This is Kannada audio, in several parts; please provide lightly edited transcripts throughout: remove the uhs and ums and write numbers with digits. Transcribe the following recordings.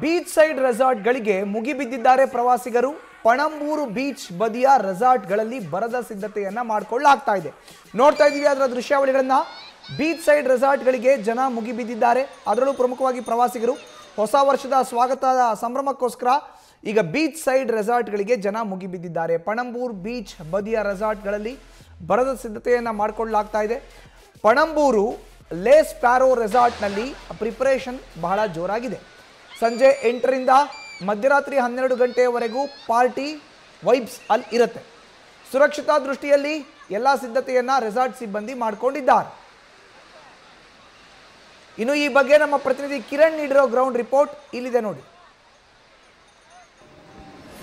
ಬೀಚ್ ಸೈಡ್ ರೆಸಾರ್ಟ್ಗಳಿಗೆ ಮುಗಿಬಿದ್ದಿದ್ದಾರೆ ಪ್ರವಾಸಿಗರು. ಪಣಂಬೂರು ಬೀಚ್ ಬದಿಯ ರೆಸಾರ್ಟ್ಗಳಲ್ಲಿ ಬರದ ಸಿದ್ಧತೆಯನ್ನ ಮಾಡಿಕೊಳ್ಳಲಾಗ್ತಾ ಇದೆ. ನೋಡ್ತಾ ಇದ್ದೀವಿ ಅದರ ದೃಶ್ಯಾವಳಿಗಳನ್ನ. ಬೀಚ್ ಸೈಡ್ ರೆಸಾರ್ಟ್ಗಳಿಗೆ ಜನ ಮುಗಿಬಿದ್ದಿದ್ದಾರೆ. ಅದರಲ್ಲೂ ಪ್ರಮುಖವಾಗಿ ಪ್ರವಾಸಿಗರು ಹೊಸ ವರ್ಷದ ಸ್ವಾಗತದ ಸಂಭ್ರಮಕ್ಕೋಸ್ಕರ ಈಗ ಬೀಚ್ ಸೈಡ್ ರೆಸಾರ್ಟ್ಗಳಿಗೆ ಜನ ಮುಗಿಬಿದ್ದಿದ್ದಾರೆ. ಪಣಂಬೂರು ಬೀಚ್ ಬದಿಯ ರೆಸಾರ್ಟ್ಗಳಲ್ಲಿ ಬರದ ಸಿದ್ಧತೆಯನ್ನ ಮಾಡಿಕೊಳ್ಳಲಾಗ್ತಾ ಇದೆ. ಪಣಂಬೂರು ಲೇಸ್ ಪ್ಯಾರೋ ರೆಸಾರ್ಟ್ನಲ್ಲಿ ಪ್ರಿಪರೇಷನ್ ಬಹಳ ಜೋರಾಗಿದೆ. ಸಂಜೆ 8ರಿಂದ ಮಧ್ಯರಾತ್ರಿ 12 ಗಂಟೆಯವರೆಗೂ ಪಾರ್ಟಿ ವೈಬ್ಸ್ ಅಲ್ಲಿ ಇರುತ್ತೆ. ಸುರಕ್ಷತಾ ದೃಷ್ಟಿಯಲ್ಲಿ ಎಲ್ಲ ಸಿದ್ಧತೆಯನ್ನ ರೆಸಾರ್ಟ್ ಸಿಬ್ಬಂದಿ ಮಾಡಿಕೊಂಡಿದ್ದಾರೆ. ಇನ್ನು ಈ ಬಗ್ಗೆ ನಮ್ಮ ಪ್ರತಿನಿಧಿ ಕಿರಣ್ ನೀಡಿರೋ ಗ್ರೌಂಡ್ ರಿಪೋರ್ಟ್ ಇಲ್ಲಿದೆ ನೋಡಿ.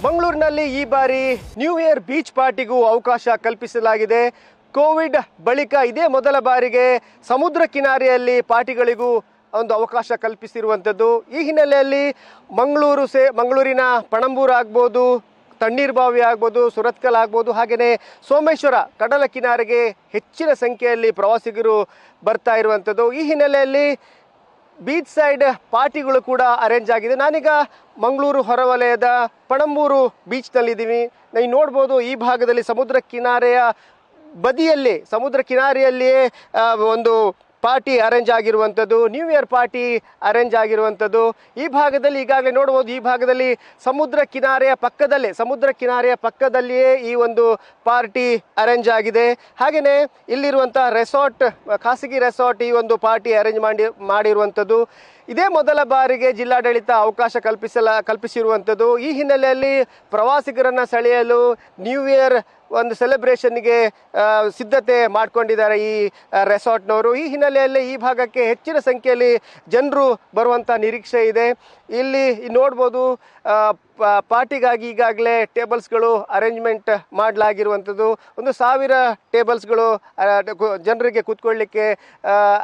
ಮಂಗಳೂರಿನಲ್ಲಿ ಈ ಬಾರಿ ನ್ಯೂ ಇಯರ್ ಬೀಚ್ ಪಾರ್ಟಿಗೂ ಅವಕಾಶ ಕಲ್ಪಿಸಲಾಗಿದೆ. ಕೋವಿಡ್ ಬಳಿಕ ಇದೇ ಮೊದಲ ಬಾರಿಗೆ ಸಮುದ್ರ ಕಿನಾರೆಯಲ್ಲಿ ಪಾರ್ಟಿಗಳಿಗೂ ಒಂದು ಅವಕಾಶ ಕಲ್ಪಿಸಿರುವಂಥದ್ದು. ಈ ಹಿನ್ನೆಲೆಯಲ್ಲಿ ಮಂಗಳೂರಿನ ಪಣಂಬೂರು ಆಗ್ಬೋದು, ತಣ್ಣೀರ್ಬಾವಿ ಆಗ್ಬೋದು, ಸುರತ್ಕಲ್ ಆಗ್ಬೋದು, ಹಾಗೆಯೇ ಸೋಮೇಶ್ವರ ಕಡಲ ಕಿನಾರೆಗೆ ಹೆಚ್ಚಿನ ಸಂಖ್ಯೆಯಲ್ಲಿ ಪ್ರವಾಸಿಗರು ಬರ್ತಾ ಇರುವಂಥದ್ದು. ಈ ಹಿನ್ನೆಲೆಯಲ್ಲಿ ಬೀಚ್ ಸೈಡ್ ಪಾರ್ಟಿಗಳು ಕೂಡ ಅರೇಂಜ್ ಆಗಿದೆ. ನಾನೀಗ ಮಂಗಳೂರು ಹೊರವಲಯದ ಪಣಂಬೂರು ಬೀಚ್ನಲ್ಲಿದ್ದೀನಿ. ನೀವು ನೋಡ್ಬೋದು, ಈ ಭಾಗದಲ್ಲಿ ಸಮುದ್ರ ಕಿನಾರೆಯಲ್ಲಿಯೇ ಒಂದು ಪಾರ್ಟಿ ಅರೇಂಜ್ ಆಗಿರುವಂಥದ್ದು, ನ್ಯೂ ಇಯರ್ ಪಾರ್ಟಿ ಅರೇಂಜ್ ಆಗಿರುವಂಥದ್ದು. ಈ ಭಾಗದಲ್ಲಿ ಈಗಾಗಲೇ ನೋಡ್ಬೋದು, ಈ ಭಾಗದಲ್ಲಿ ಸಮುದ್ರ ಕಿನಾರೆಯ ಪಕ್ಕದಲ್ಲಿಯೇ ಈ ಒಂದು ಪಾರ್ಟಿ ಅರೇಂಜ್ ಆಗಿದೆ. ಹಾಗೆಯೇ ಇಲ್ಲಿರುವಂಥ ಖಾಸಗಿ ರೆಸಾರ್ಟ್ ಈ ಒಂದು ಪಾರ್ಟಿ ಅರೇಂಜ್ ಮಾಡಿರುವಂಥದ್ದು. ಇದೇ ಮೊದಲ ಬಾರಿಗೆ ಜಿಲ್ಲಾಡಳಿತ ಅವಕಾಶ ಕಲ್ಪಿಸಿರುವಂಥದ್ದು. ಈ ಹಿನ್ನೆಲೆಯಲ್ಲಿ ಪ್ರವಾಸಿಗರನ್ನು ಸೆಳೆಯಲು ನ್ಯೂ ಇಯರ್ ಒಂದು ಸೆಲೆಬ್ರೇಷನ್ಗೆ ಸಿದ್ಧತೆ ಮಾಡಿಕೊಂಡಿದ್ದಾರೆ ಈ ರೆಸಾರ್ಟ್ನವರು. ಈ ಹಿನ್ನೆಲೆಯಲ್ಲಿ ಈ ಭಾಗಕ್ಕೆ ಹೆಚ್ಚಿನ ಸಂಖ್ಯೆಯಲ್ಲಿ ಜನರು ಬರುವಂಥ ನಿರೀಕ್ಷೆ ಇದೆ. ಇಲ್ಲಿ ನೋಡ್ಬೋದು, ಪಾರ್ಟಿಗಾಗಿ ಈಗಾಗಲೇ ಟೇಬಲ್ಸ್ಗಳು ಅರೇಂಜ್ಮೆಂಟ್ ಮಾಡಲಾಗಿರುವಂಥದ್ದು. 1000 ಟೇಬಲ್ಸ್ಗಳು ಜನರಿಗೆ ಕೂತ್ಕೊಳ್ಳಿಕ್ಕೆ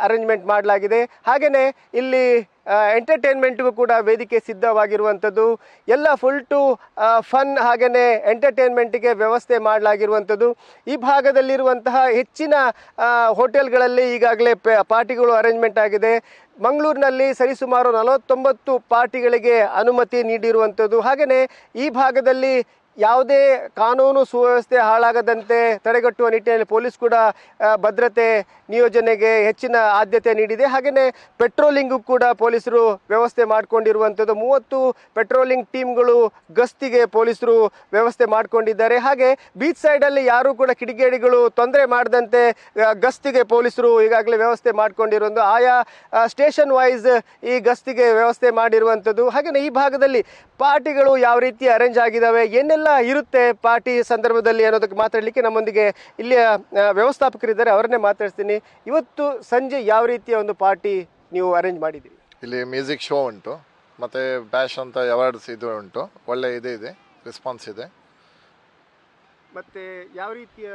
ಅರೇಂಜ್ಮೆಂಟ್ ಮಾಡಲಾಗಿದೆ. ಹಾಗೆಯೇ ಇಲ್ಲಿ ಎಂಟರ್ಟೈನ್ಮೆಂಟ್ಗೂ ಕೂಡ ವೇದಿಕೆ ಸಿದ್ಧವಾಗಿರುವಂಥದ್ದು. ಎಲ್ಲ ಫುಲ್ ಟು ಫನ್ ಹಾಗೆಯೇ ಎಂಟರ್ಟೈನ್ಮೆಂಟ್ಗೆ ವ್ಯವಸ್ಥೆ ಮಾಡಲಾಗಿರುವಂಥದ್ದು. ಈ ಭಾಗದಲ್ಲಿರುವಂತಹ ಹೆಚ್ಚಿನ ಹೋಟೆಲ್ಗಳಲ್ಲಿ ಈಗಾಗಲೇ ಪಾರ್ಟಿಗಳು ಅರೇಂಜ್ಮೆಂಟ್ ಆಗಿದೆ. ಮಂಗಳೂರಿನಲ್ಲಿ ಸರಿಸುಮಾರು 49 ಪಾರ್ಟಿಗಳಿಗೆ ಅನುಮತಿ ನೀಡಿರುವಂಥದ್ದು. ಹಾಗೆಯೇ ಈ ಭಾಗದಲ್ಲಿ ಯಾವುದೇ ಕಾನೂನು ಸುವ್ಯವಸ್ಥೆ ಹಾಳಾಗದಂತೆ ತಡೆಗಟ್ಟುವ ನಿಟ್ಟಿನಲ್ಲಿ ಪೊಲೀಸ್ ಕೂಡ ಭದ್ರತೆ ನಿಯೋಜನೆಗೆ ಹೆಚ್ಚಿನ ಆದ್ಯತೆ ನೀಡಿದೆ. ಹಾಗೆಯೇ ಪೆಟ್ರೋಲಿಂಗು ಕೂಡ ಪೊಲೀಸರು ವ್ಯವಸ್ಥೆ ಮಾಡಿಕೊಂಡಿರುವಂಥದ್ದು. 30 ಪೆಟ್ರೋಲಿಂಗ್ ಟೀಮ್ಗಳು ಗಸ್ತಿಗೆ ಪೊಲೀಸರು ವ್ಯವಸ್ಥೆ ಮಾಡಿಕೊಂಡಿದ್ದಾರೆ. ಹಾಗೆ ಬೀಚ್ ಸೈಡಲ್ಲಿ ಯಾರೂ ಕೂಡ ಕಿಡಿಗೇಡಿಗಳು ತೊಂದರೆ ಮಾಡದಂತೆ ಗಸ್ತಿಗೆ ಪೊಲೀಸರು ಈಗಾಗಲೇ ವ್ಯವಸ್ಥೆ ಮಾಡಿಕೊಂಡಿರುವುದು. ಆಯಾ ಸ್ಟೇಷನ್ ವೈಸ್ ಈ ಗಸ್ತಿಗೆ ವ್ಯವಸ್ಥೆ ಮಾಡಿರುವಂಥದ್ದು. ಹಾಗೆಯೇ ಈ ಭಾಗದಲ್ಲಿ ಪಾರ್ಟಿಗಳು ಯಾವ ರೀತಿ ಅರೇಂಜ್ ಆಗಿದ್ದಾವೆ, ಏನೆಲ್ಲ ಇರುತ್ತೆ ಪಾರ್ಟಿ ಸಂದರ್ಭದಲ್ಲಿ ಅನ್ನೋದಕ್ಕೆ ಮಾತಾಡಲಿಕ್ಕೆ ನಮ್ಮೊಂದಿಗೆ ಇಲ್ಲಿಯ ವ್ಯವಸ್ಥಾಪಕರಿದ್ದಾರೆ, ಅವರನ್ನೇ ಮಾತಾಡ್ತೀನಿ. ಇವತ್ತು ಸಂಜೆ ಯಾವ ರೀತಿಯ ಒಂದು ಪಾರ್ಟಿ ನೀವು ಅರೇಂಜ್ ಮಾಡಿದ್ದೀರಿ? ಇಲ್ಲಿ ಮ್ಯೂಸಿಕ್ ಶೋ ಉಂಟು, ಮತ್ತು ಬ್ಯಾಶ್ ಅಂತ ಅವಾರ್ಡ್ಸ್ ಇದು ಉಂಟು. ಒಳ್ಳೆ ಇದೆ ರೆಸ್ಪಾನ್ಸ್ ಇದೆ. ಮತ್ತೆ ಯಾವ ರೀತಿಯ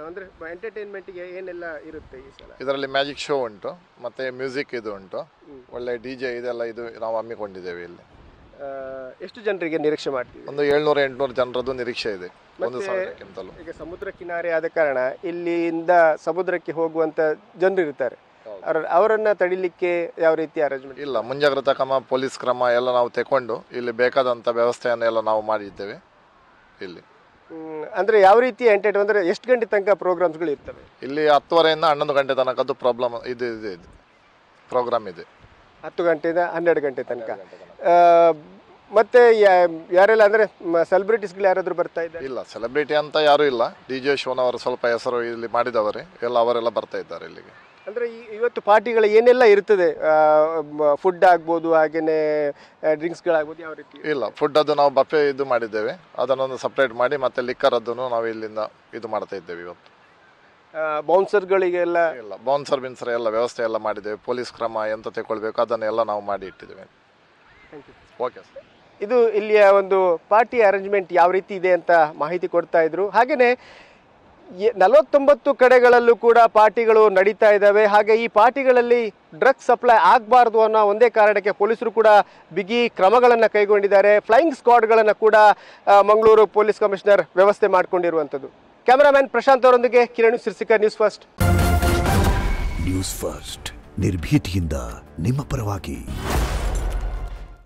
ಅಂದರೆ ಎಂಟರ್ಟೈನ್ಮೆಂಟ್ಗೆ ಏನೆಲ್ಲ ಇರುತ್ತೆ ಈ ಸಲ? ಇದರಲ್ಲಿ ಮ್ಯಾಜಿಕ್ ಶೋ ಉಂಟು, ಮತ್ತು ಮ್ಯೂಸಿಕ್ ಇದು ಉಂಟು, ಒಳ್ಳೆ DJ ಇದೆಲ್ಲ ಇದು ನಾವು ಹಮ್ಮಿಕೊಂಡಿದ್ದೇವೆ. ಇಲ್ಲಿ ಎಷ್ಟು ಜನರಿಗೆ ನಿರೀಕ್ಷೆ ಮಾಡ್ತೀವಿ? ಒಂದು 700-800 ಜನರದ್ದು ನಿರೀಕ್ಷೆ ಇದೆ. 1000ಕ್ಕಿಂತಲೂ. ಈಗ ಸಮುದ್ರ ಕಿನಾರೆ ಆದ ಕಾರಣ ಇಲ್ಲಿಂದ ಸಮುದ್ರಕ್ಕೆ ಹೋಗುವಂತ ಜನರು ಇರ್ತಾರೆ, ಅವರನ್ನ ತಡಿಲಿಕ್ಕೆ ಯಾವ ರೀತಿ ಅರೇಂಜ್ಮೆಂಟ್? ಇಲ್ಲ, ಮುಂಜಾಗ್ರತಾ ಕ್ರಮ, ಪೊಲೀಸ್ ಕ್ರಮ ಎಲ್ಲ ನಾವು ತಗೊಂಡು ಇಲ್ಲಿ ಬೇಕಾದಂಥ ವ್ಯವಸ್ಥೆಯನ್ನೆಲ್ಲ ನಾವು ಮಾಡಿದ್ದೇವೆ. ಇಲ್ಲಿ ಅಂದ್ರೆ ಯಾವ ರೀತಿ ಎಂಟರ್ಟೈನ್ ಅಂದ್ರೆ ಎಷ್ಟು ಗಂಟೆ ತನಕ ಪ್ರೋಗ್ರಾಮ್ಸ್ಗಳು ಇರ್ತವೆ? ಇಲ್ಲಿ 10:30ಯಿಂದ 11 ಗಂಟೆ ತನಕದ್ದು ಪ್ರೋಗ್ರಾಮ್ ಇದೆ. 10 ಗಂಟೆಯಿಂದ 12 ಗಂಟೆ ತನಕ. ಮತ್ತೆ ಯಾರೆಲ್ಲ ಅಂದ್ರೆ ಸೆಲೆಬ್ರಿಟೀಸ್ಗಳು ಯಾರಾದ್ರೂ ಬರ್ತಾ ಇದ್ದಾರೆ? ಇಲ್ಲ, ಸೆಲೆಬ್ರಿಟಿ ಅಂತ ಯಾರು ಇಲ್ಲ. DJ ಶೋನವರು ಸ್ವಲ್ಪ ಹೆಸರು ಇಲ್ಲಿ ಮಾಡಿದವರೇ ಅವರೆಲ್ಲ ಬರ್ತಾ ಇದ್ದಾರೆ ಇಲ್ಲಿಗೆ. ಅಂದ್ರೆ ಇವತ್ತು ಪಾರ್ಟಿಗಳು ಏನೆಲ್ಲ ಇರ್ತದೆ? ಫುಡ್ ಆಗ್ಬೋದು, ಹಾಗೇನೆ ಡ್ರಿಂಕ್ಸ್ಗಳಾಗ್ಬೋದು, ಯಾವ ರೀತಿ? ಇಲ್ಲ, ಫುಡ್ ಅದು ನಾವು ಬಫೆ ಇದು ಮಾಡಿದ್ದೇವೆ, ಅದನ್ನೊಂದು ಸಪ್ರೇಟ್ ಮಾಡಿ, ಮತ್ತೆ ಲಿಕ್ಕರ್ ಅದನ್ನು ನಾವು ಇಲ್ಲಿಂದ ಇದು ಮಾಡ್ತಾ ಇದ್ದೇವೆ. ಇವತ್ತು ಬೌನ್ಸರ್ಗಳಿಗೆಲ್ಲ ಇಲ್ಲ, ಬೌನ್ಸರ್ ಬಿನ್ಸರ್ ಎಲ್ಲ ವ್ಯವಸ್ಥೆ ಎಲ್ಲ ಮಾಡಿದ್ದೇವೆ. ಪೊಲೀಸ್ ಕ್ರಮ ಎಂತ ತಗೊಳ್ಬೇಕು ಅದನ್ನೆಲ್ಲ ನಾವು ಮಾಡಿ ಇಟ್ಟಿದ್ದೇವೆ. Okay sir. ಇದು ಇಲ್ಲಿಯ ಒಂದು ಪಾರ್ಟಿ ಅರೇಂಜ್ಮೆಂಟ್ ಯಾವ ರೀತಿ ಇದೆ ಅಂತ ಮಾಹಿತಿ ಕೊಡ್ತಾ ಇದ್ರು. ಹಾಗೆಯೇ 49 ಕಡೆಗಳಲ್ಲೂ ಕೂಡ ಪಾರ್ಟಿಗಳು ನಡೀತಾ ಇದ್ದಾವೆ. ಹಾಗೆ ಈ ಪಾರ್ಟಿಗಳಲ್ಲಿ ಡ್ರಗ್ಸ್ ಸಪ್ಲೈ ಆಗಬಾರ್ದು ಅನ್ನೋ ಒಂದೇ ಕಾರಣಕ್ಕೆ ಪೊಲೀಸರು ಕೂಡ ಬಿಗಿ ಕ್ರಮಗಳನ್ನು ಕೈಗೊಂಡಿದ್ದಾರೆ. ಫ್ಲೈಯಿಂಗ್ ಸ್ಕ್ವಾಡ್ಗಳನ್ನು ಕೂಡ ಮಂಗಳೂರು ಪೊಲೀಸ್ ಕಮಿಷನರ್ ವ್ಯವಸ್ಥೆ ಮಾಡಿಕೊಂಡಿರುವಂಥದ್ದು. ಕ್ಯಾಮರಾಮನ್ ಪ್ರಶಾಂತ್ ಅವರೊಂದಿಗೆ Kiran Sirsikar, news first. News first ನಿರ್ಭೀತಿಯಿಂದ ನಿಮ್ಮ ಪರವಾಗಿ.